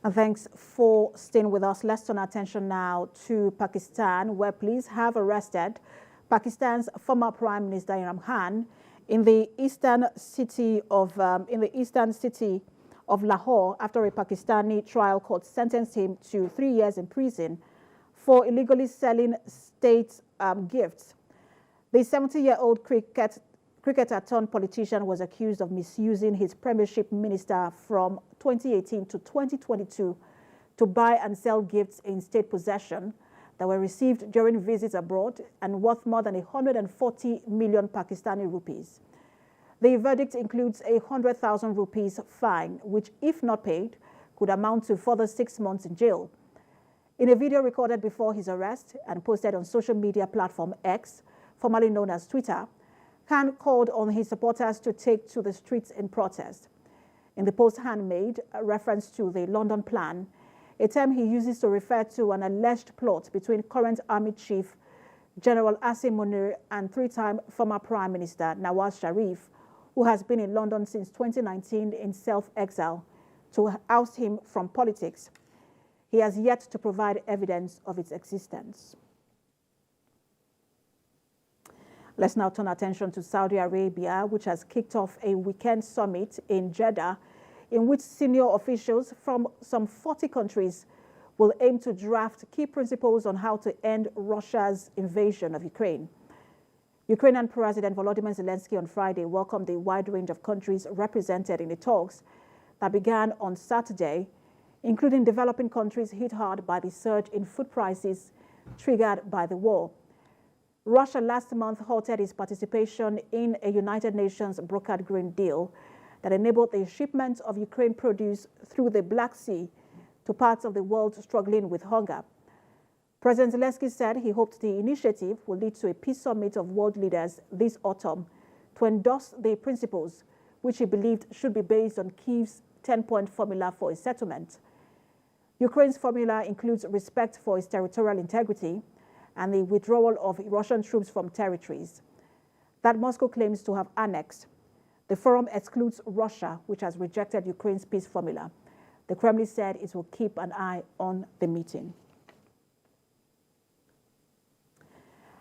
And thanks for staying with us. Let's turn our attention now to Pakistan, where police have arrested Pakistan's former Prime Minister Imran Khan in the eastern city of Lahore after a Pakistani trial court sentenced him to 3 years in prison for illegally selling state gifts. The 70-year-old cricketer turned politician was accused of misusing his premiership minister from 2018 to 2022 to buy and sell gifts in state possession that were received during visits abroad and worth more than 140 million Pakistani rupees. The verdict includes a 100,000 rupees fine, which, if not paid, could amount to further 6 months in jail. In a video recorded before his arrest and posted on social media platform X, formerly known as Twitter, Khan called on his supporters to take to the streets in protest. In the post Khan made a reference to the London Plan, a term he uses to refer to an alleged plot between current Army Chief General Asim Munir and three-time former Prime Minister Nawaz Sharif, who has been in London since 2019 in self-exile, to oust him from politics. He has yet to provide evidence of its existence. Let's now turn attention to Saudi Arabia, which has kicked off a weekend summit in Jeddah, in which senior officials from some 40 countries will aim to draft key principles on how to end Russia's invasion of Ukraine. Ukrainian President Volodymyr Zelensky on Friday welcomed a wide range of countries represented in the talks that began on Saturday, including developing countries hit hard by the surge in food prices triggered by the war. Russia last month halted its participation in a United Nations brokered grain deal that enabled the shipment of Ukraine produce through the Black Sea to parts of the world struggling with hunger. President Zelensky said he hoped the initiative will lead to a peace summit of world leaders this autumn to endorse the principles which he believed should be based on Kyiv's 10-point formula for a settlement. Ukraine's formula includes respect for its territorial integrity and the withdrawal of Russian troops from territories that Moscow claims to have annexed. The forum excludes Russia, which has rejected Ukraine's peace formula. The Kremlin said it will keep an eye on the meeting.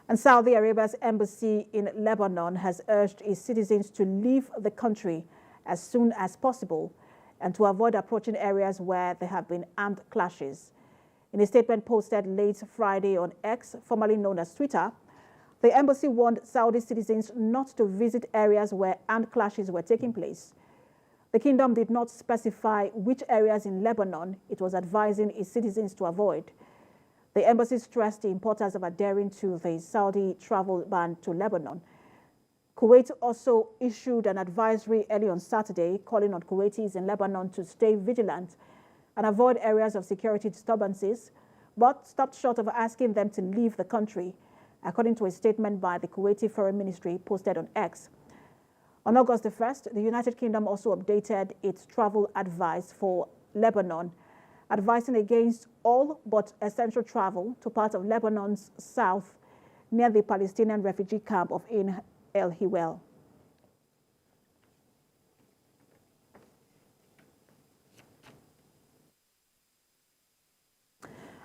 And Saudi Arabia's embassy in Lebanon has urged its citizens to leave the country as soon as possible and to avoid approaching areas where there have been armed clashes. In a statement posted late Friday on X, formerly known as Twitter, the embassy warned Saudi citizens not to visit areas where armed clashes were taking place. The kingdom did not specify which areas in Lebanon it was advising its citizens to avoid. The embassy stressed the importance of adhering to the Saudi travel ban to Lebanon. Kuwait also issued an advisory early on Saturday calling on Kuwaitis in Lebanon to stay vigilant and avoid areas of security disturbances, but stopped short of asking them to leave the country, according to a statement by the Kuwaiti Foreign Ministry posted on X. On August the 1st, the United Kingdom also updated its travel advice for Lebanon, advising against all but essential travel to parts of Lebanon's south near the Palestinian refugee camp of Ain el-Hiwel.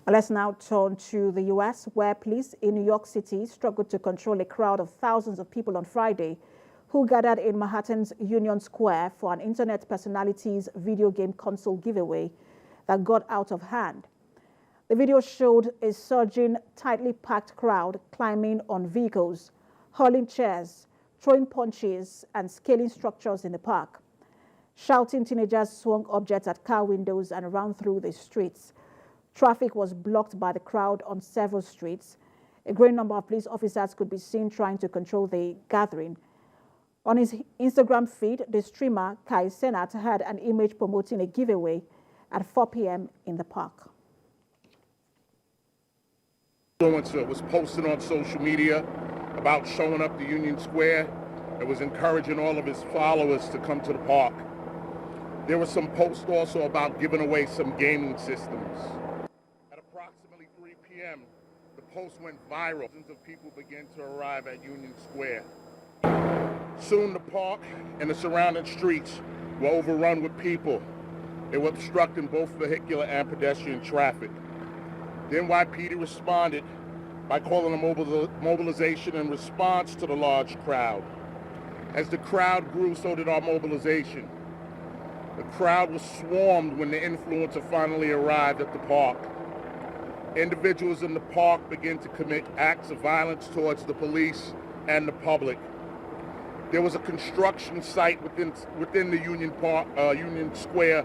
Let's now turn to the U.S., where police in New York City struggled to control a crowd of thousands of people on Friday who gathered in Manhattan's Union Square for an internet personalities video game console giveaway that got out of hand. The video showed a surging, tightly packed crowd climbing on vehicles, hurling chairs, throwing punches, and scaling structures in the park. Shouting teenagers swung objects at car windows and ran through the streets. Traffic was blocked by the crowd on several streets. A great number of police officers could be seen trying to control the gathering. On his Instagram feed, the streamer Kai Cenat had an image promoting a giveaway at 4 p.m. in the park. Influencer was posting on social media about showing up to Union Square and was encouraging all of his followers to come to the park. There were some posts also about giving away some gaming systems. At approximately 3 p.m., the post went viral. Thousands of people began to arrive at Union Square. Soon the park and the surrounding streets were overrun with people They were obstructing both vehicular and pedestrian traffic. The NYPD responded by calling a mobilization in response to the large crowd. As the crowd grew, so did our mobilization. The crowd was swarmed when the influencer finally arrived at the park. Individuals in the park began to commit acts of violence towards the police and the public. There was a construction site within the Union Square